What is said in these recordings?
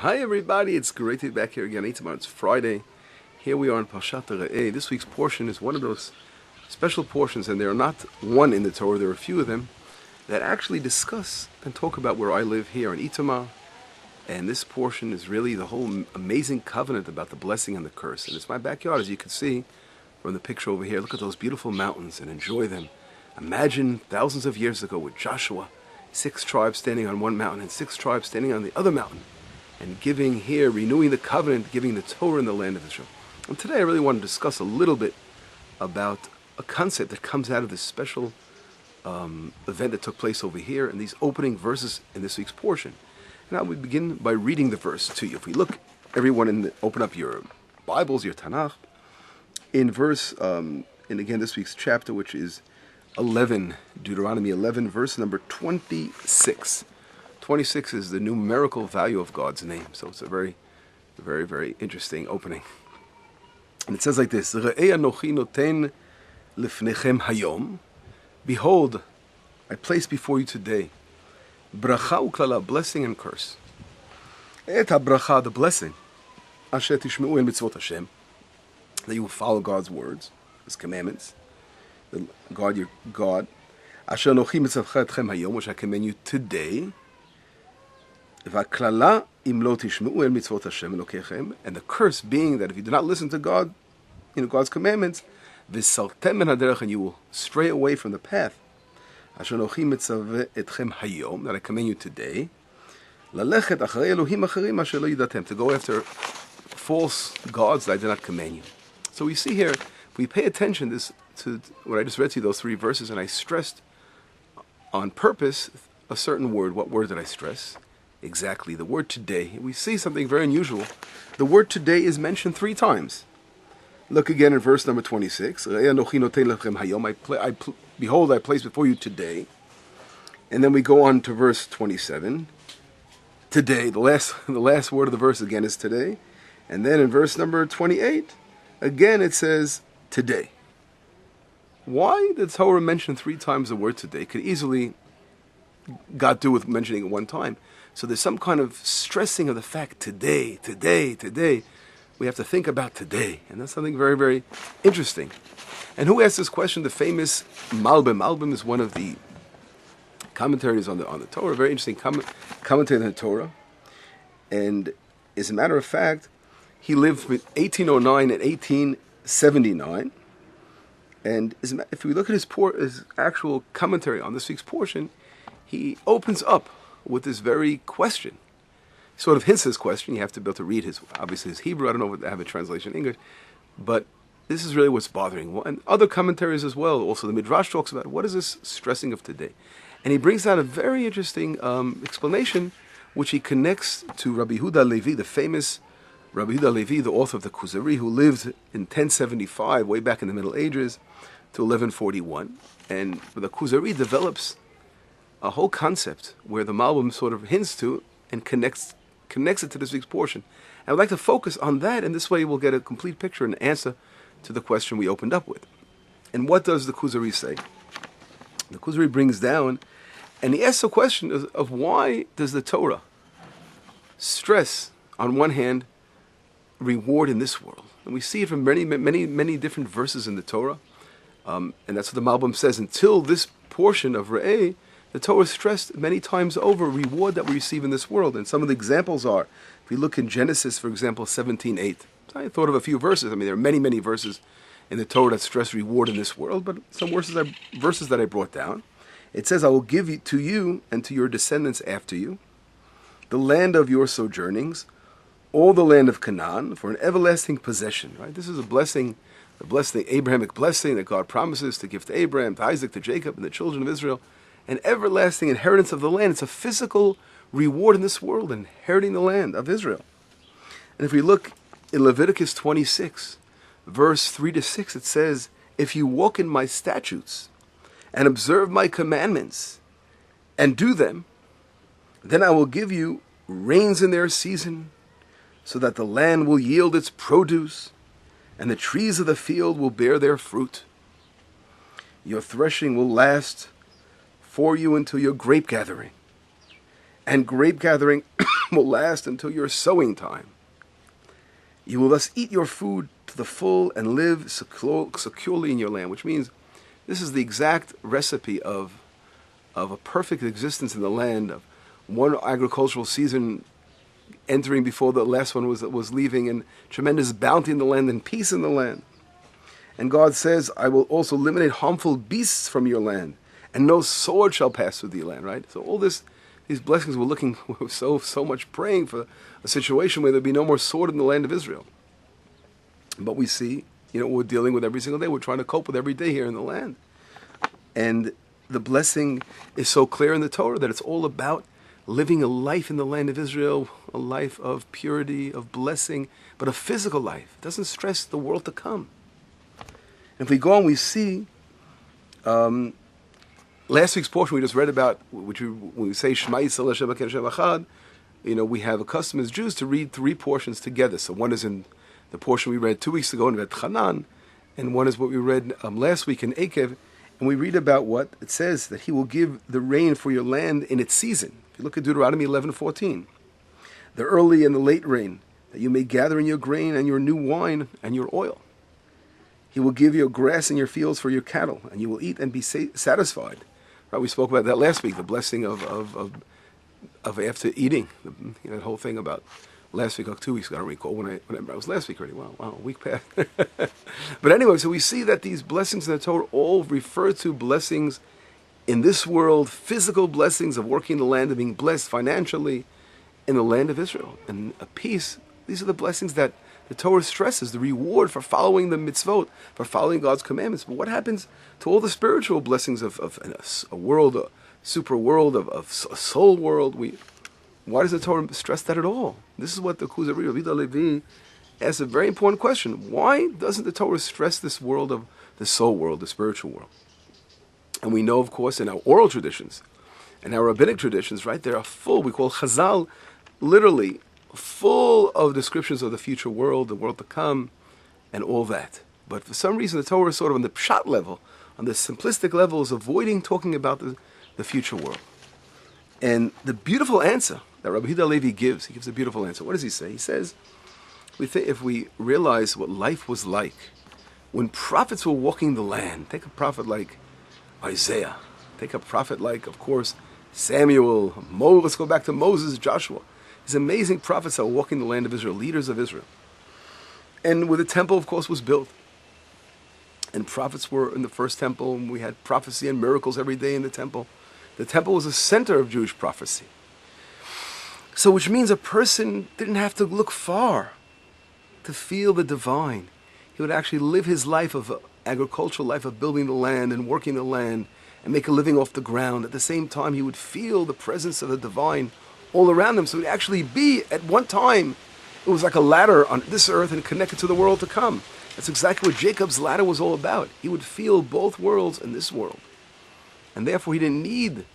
Hi everybody, it's great to be back here again. It's Friday. Here we are in Parashat. This week's portion is one of those special portions, and there are not one in the Torah, there are a few of them, that actually discuss and talk about where I live here in Itamar. And this portion is really the whole amazing covenant about the blessing and the curse. And it's my backyard, as you can see from the picture over here. Look at those beautiful mountains and enjoy them. Imagine thousands of years ago with Joshua, 6 tribes standing on one mountain and 6 tribes standing on the other mountain, and giving here, renewing the covenant, giving the Torah in the land of Israel. And today I really want to discuss a little bit about a concept that comes out of this special event that took place over here in these opening verses in this week's portion. And I will begin by reading the verse to you. If we look, everyone, open up your Bibles, your Tanakh, in verse, and again this week's chapter, which is 11, Deuteronomy 11, verse number 26. 26 is the numerical value of God's name, so it's a very, very, very interesting opening. And it says like this: Re'ei anochi noten lifnechem hayom. Behold, I place before you today bracha uklala, blessing and curse. Et habracha, the blessing, asher tishmeu el mitzvot Hashem, that you will follow God's words, His commandments, God your God. Asher anochi mitzavcha etchem hayom, which I command you today. V'klala im lo tishmeu el mitzvot Hashem elokechem, and the curse being that if you do not listen to God, God's commandments, v'saltem en haderech, and you will stray away from the path. Asher anochi mitzaveh etchem hayom, that I command you today. Lalechet acharei Elohim acharim asher lo yidatem, to go after false gods that I did not command you. So we see here, if we pay attention to what I just read to you, those 3 verses, and I stressed on purpose a certain word. What word did I stress? Exactly, the word today. We see something very unusual. The word today is mentioned 3 times. Look again in verse number 26. Behold, I place before you today. And then we go on to verse 27. Today, the last word of the verse again is today. And then in verse number 28, again it says today. Why did Torah mention 3 times the word today? Could easily God do with mentioning it 1 time. So there's some kind of stressing of the fact today. We have to think about today. And that's something very, very interesting. And who asked this question? The famous Malbim. Malbim is one of the commentaries on the Torah, very interesting commentary on the Torah. And as a matter of fact, he lived from 1809 and 1879. And if we look at his actual commentary on this week's portion, he opens up with this very question. Sort of hints his question. You have to be able to read his Hebrew. I don't know if I have a translation in English, but this is really what's bothering. And other commentaries as well. Also, the Midrash talks about what is this stressing of today, and he brings out a very interesting explanation, which he connects to Rabbi Yehuda Levi, the famous Rabbi Yehuda Levi, the author of the Kuzari, who lived in 1075, way back in the Middle Ages, to 1141, and the Kuzari develops a whole concept where the Malbim sort of hints to and connects it to this week's portion. I would like to focus on that, and this way we'll get a complete picture and answer to the question we opened up with. And what does the Kuzari say? The Kuzari brings down, and he asks a question of why does the Torah stress, on one hand, reward in this world? And we see it from many different verses in the Torah, and that's what the Malbim says. Until this portion of Re'eh, the Torah stressed many times over reward that we receive in this world. And some of the examples are, if we look in Genesis, for example, 17:8. I thought of a few verses. I mean, there are many verses in the Torah that stress reward in this world, but some verses that I brought down. It says, I will give to you and to your descendants after you the land of your sojournings, all the land of Canaan, for an everlasting possession. Right? This is a blessing, the Abrahamic blessing that God promises to give to Abraham, to Isaac, to Jacob, and the children of Israel. An everlasting inheritance of the land. It's a physical reward in this world, inheriting the land of Israel. And if we look in Leviticus 26, verse 3-6, it says, if you walk in my statutes and observe my commandments and do them, then I will give you rains in their season, so that the land will yield its produce, and the trees of the field will bear their fruit. Your threshing will last for you until your grape gathering, and grape gathering will last until your sowing time. You will thus eat your food to the full and live securely in your land, which means this is the exact recipe of a perfect existence in the land, of one agricultural season entering before the last one was leaving, and tremendous bounty in the land and peace in the land. And God says, I will also eliminate harmful beasts from your land, and no sword shall pass through the land, right? So all these blessings we're looking so much praying for a situation where there'd be no more sword in the land of Israel. But we see, we're dealing with every single day. We're trying to cope with every day here in the land. And the blessing is so clear in the Torah that it's all about living a life in the land of Israel, a life of purity, of blessing, but a physical life. It doesn't stress the world to come. And if we go on, we see last week's portion we just read about, when we say Shema Yisrael Hashem Elokeinu Hashem Echad, we have a custom as Jews to read 3 portions together. So one is in the portion we read 2 weeks ago in Bet Chanan, and one is what we read last week in Ekev, and we read about what it says, that He will give the rain for your land in its season. If you look at Deuteronomy 11:14, the early and the late rain, that you may gather in your grain and your new wine and your oil. He will give you grass in your fields for your cattle, and you will eat and be satisfied. Right? We spoke about that last week, the blessing of after eating, that whole thing about last week or 2 weeks ago. I don't recall when I was last week already. Wow, a week passed. But anyway, so we see that these blessings in the Torah all refer to blessings in this world, physical blessings of working the land and being blessed financially in the land of Israel. And a peace, these are the blessings that the Torah stresses, the reward for following the mitzvot, for following God's commandments. But what happens to all the spiritual blessings of a world, a super world, of a soul world? Why does the Torah stress that at all? This is what the Kuzari Rabbi Levi asks a very important question. Why doesn't the Torah stress this world of the soul world, the spiritual world? And we know, of course, in our oral traditions and our rabbinic traditions, right, they are full, we call Chazal, literally full of descriptions of the future world, the world to come, and all that. But for some reason, the Torah is sort of on the pshat level, on the simplistic level, is avoiding talking about the future world. And the beautiful answer that Rabbi Yehuda Levi gives, he gives a beautiful answer. What does he say? He says, if we realize what life was like when prophets were walking the land, take a prophet like Isaiah, take a prophet like, of course, Samuel, let's go back to Moses, Joshua. These amazing prophets that were walking the land of Israel, leaders of Israel. And where the temple, of course, was built. And prophets were in the first temple, and we had prophecy and miracles every day in the temple. The temple was the center of Jewish prophecy. So which means a person didn't have to look far to feel the divine. He would actually live his life of agricultural life of building the land and working the land and make a living off the ground. At the same time, he would feel the presence of the divine all around him. So it would actually be, at one time, it was like a ladder on this earth and connected to the world to come. That's exactly what Jacob's ladder was all about. He would feel both worlds in this world. And therefore, he didn't need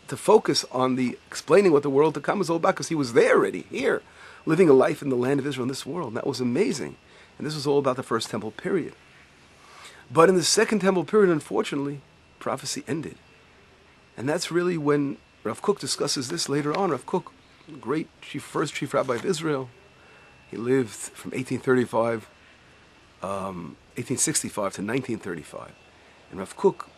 to focus on the explaining what the world to come is all about, because he was there already, here, living a life in the land of Israel, in this world. And that was amazing. And this was all about the first temple period. But in the second temple period, unfortunately, prophecy ended. And that's really when Rav Kook discusses this later on. Rav Kook, great first chief rabbi of Israel, he lived from 1865 to 1935. And Rav Kook,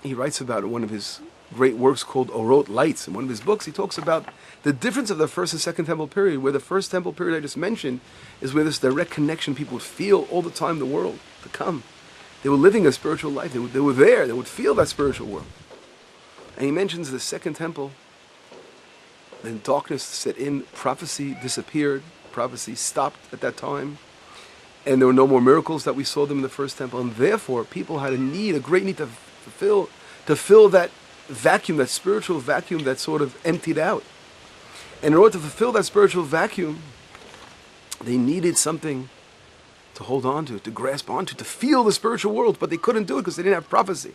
he writes about one of his great works called Orot Lights. In one of his books, he talks about the difference of the first and second temple period, where the first temple period I just mentioned is where this direct connection people would feel all the time the world to come. They were living a spiritual life. They were there. They would feel that spiritual world. And he mentions the second temple. Then darkness set in. Prophecy disappeared. Prophecy stopped at that time. And there were no more miracles that we saw them in the first temple. And therefore, people had a great need to fill that vacuum, that spiritual vacuum that sort of emptied out. And in order to fulfill that spiritual vacuum, they needed something to hold on to grasp onto, to feel the spiritual world, but they couldn't do it because they didn't have prophecy.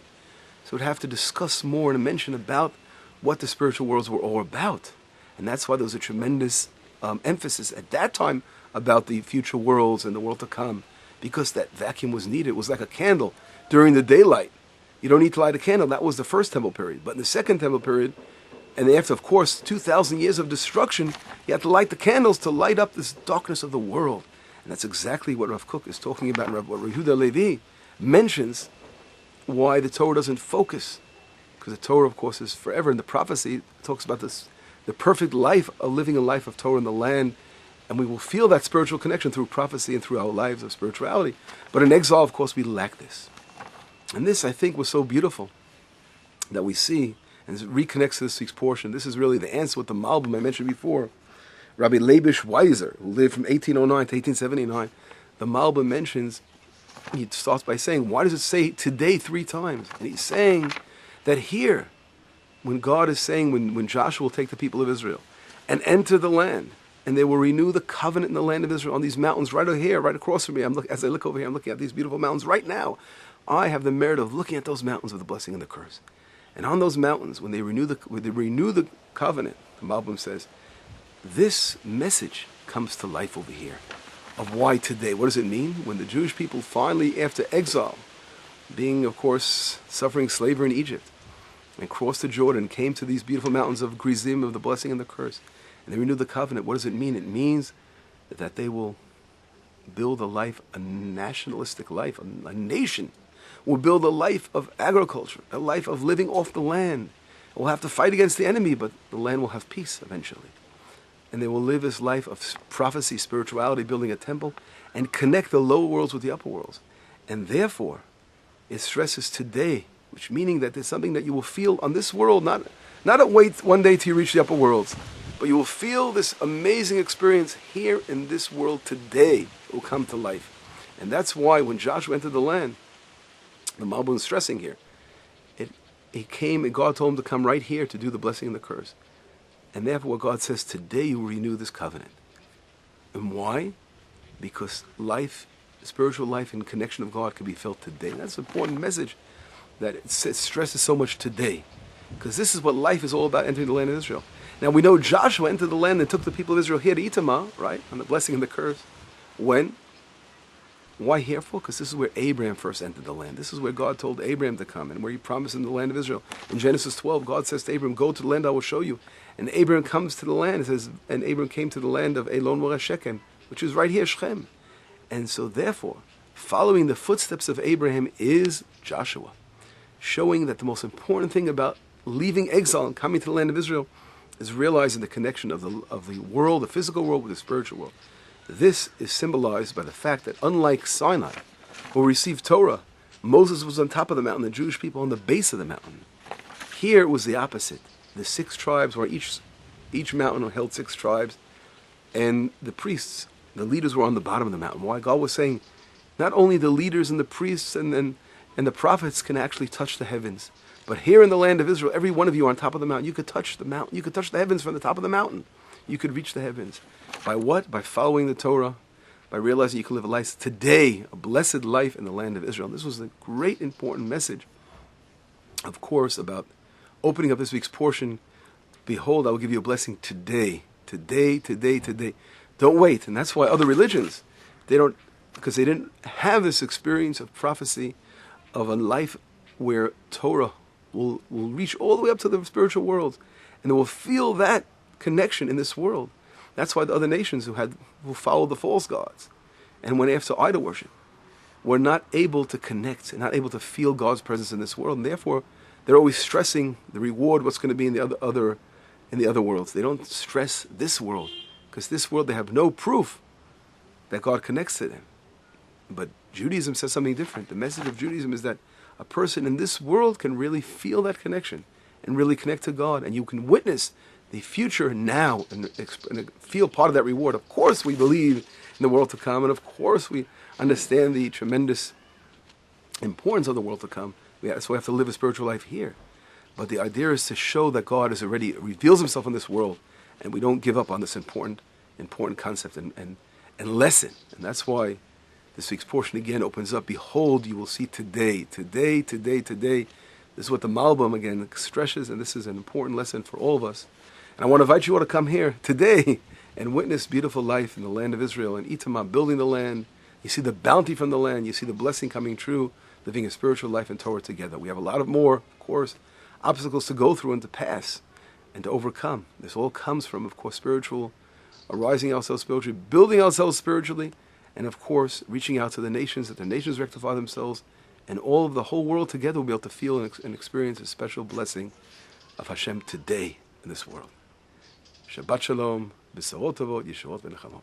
So we'd have to discuss more and mention about what the spiritual worlds were all about. And that's why there was a tremendous emphasis at that time about the future worlds and the world to come, because that vacuum was needed. It was like a candle during the daylight. You don't need to light a candle. That was the first temple period. But in the second temple period, And after, of course, 2,000 years of destruction, you have to light the candles to light up this darkness of the world. And that's exactly what Rav Kook is talking about, and what Rav Yehuda Levi mentions why the Torah doesn't focus. Because the Torah, of course, is forever. And the prophecy talks about this, the perfect life of living a life of Torah in the land. And we will feel that spiritual connection through prophecy and through our lives of spirituality. But in exile, of course, we lack this. And this, I think, was so beautiful that we see, and it reconnects to this week's portion. This is really the answer with the Malbim I mentioned before. Rabbi Leibish Weiser, who lived from 1809 to 1879, the Malbim mentions, he starts by saying, why does it say today 3 times? And he's saying that here, when God is saying, when Joshua will take the people of Israel and enter the land, and they will renew the covenant in the land of Israel on these mountains right over here, right across from me. As I look over here, I'm looking at these beautiful mountains right now. I have the merit of looking at those mountains of the blessing and the curse. And on those mountains, when they renew the covenant, the Malbim says, this message comes to life over here. Of why today? What does it mean? When the Jewish people finally, after exile, being, of course, suffering slavery in Egypt, and crossed the Jordan, came to these beautiful mountains of Grizim, of the blessing and the curse, and they renew the covenant. What does it mean? It means that they will build a life, a nationalistic life, a nation will build a life of agriculture, a life of living off the land. We'll have to fight against the enemy, but the land will have peace eventually. And they will live this life of prophecy, spirituality, building a temple, and connect the lower worlds with the upper worlds. And therefore, it stresses today, which meaning that there's something that you will feel on this world, not wait one day till you reach the upper worlds, but you will feel this amazing experience here in this world today. It will come to life. And that's why when Joshua entered the land, the Malbim is stressing here, he came and God told him to come right here to do the blessing and the curse. And therefore what God says, today you will renew this covenant. And why? Because life, spiritual life and connection of God can be felt today. And that's an important message that it stresses so much today. Because this is what life is all about, entering the land of Israel. Now we know Joshua entered the land and took the people of Israel here to Itamar, right? On the blessing and the curse. When? Why here for? Because this is where Abraham first entered the land. This is where God told Abraham to come and where he promised him the land of Israel. In Genesis 12, God says to Abraham, go to the land I will show you. And Abraham comes to the land. It says, and Abraham came to the land of Elon Moreh Shechem, which is right here, Shechem. And so therefore, following the footsteps of Abraham is Joshua, showing that the most important thing about leaving exile and coming to the land of Israel is realizing the connection of the world, the physical world, with the spiritual world. This is symbolized by the fact that unlike Sinai, who received Torah, Moses was on top of the mountain, the Jewish people on the base of the mountain. Here it was the opposite. The 6 tribes, where each mountain held 6 tribes, and the priests, the leaders, were on the bottom of the mountain. Why? God was saying, not only the leaders and the priests and the prophets can actually touch the heavens, but here in the land of Israel, every one of you on top of the mountain, you could touch the mountain. You could touch the heavens from the top of the mountain. You could reach the heavens. By what? By following the Torah, by realizing you can live a life today, a blessed life in the land of Israel. This was a great, important message, of course, about opening up this week's portion. Behold, I will give you a blessing today. Today, today, today. Don't wait. And that's why other religions, because they didn't have this experience of prophecy, of a life where Torah will reach all the way up to the spiritual world, and they will feel that connection in this world. That's why the other nations who followed the false gods and went after idol worship were not able to connect and not able to feel God's presence in this world, and therefore they're always stressing the reward, what's going to be in the other worlds. They don't stress this world, because this world they have no proof that God connects to them. But Judaism says something different. The message of Judaism is that a person in this world can really feel that connection and really connect to God, and you can witness the future now and feel part of that reward. Of course we believe in the world to come, and of course we understand the tremendous importance of the world to come. That's why we have to live a spiritual life here. But the idea is to show that God has already reveals himself in this world, and we don't give up on this important concept and lesson. And that's why this week's portion again opens up, behold, you will see today, today, today, today. This is what the Malbim again stresses, and this is an important lesson for all of us. And I want to invite you all to come here today and witness beautiful life in the land of Israel, and Itamar, building the land. You see the bounty from the land. You see the blessing coming true, living a spiritual life in Torah together. We have a lot of more, of course, obstacles to go through and to pass. and to overcome. This all comes from, of course, spiritual, arising ourselves spiritually, building ourselves spiritually, and of course, reaching out to the nations, that the nations rectify themselves, and all of the whole world together will be able to feel and experience a special blessing of Hashem today in this world. Shabbat Shalom, B'sarot Tovot, Yeshuot V'Nechamot.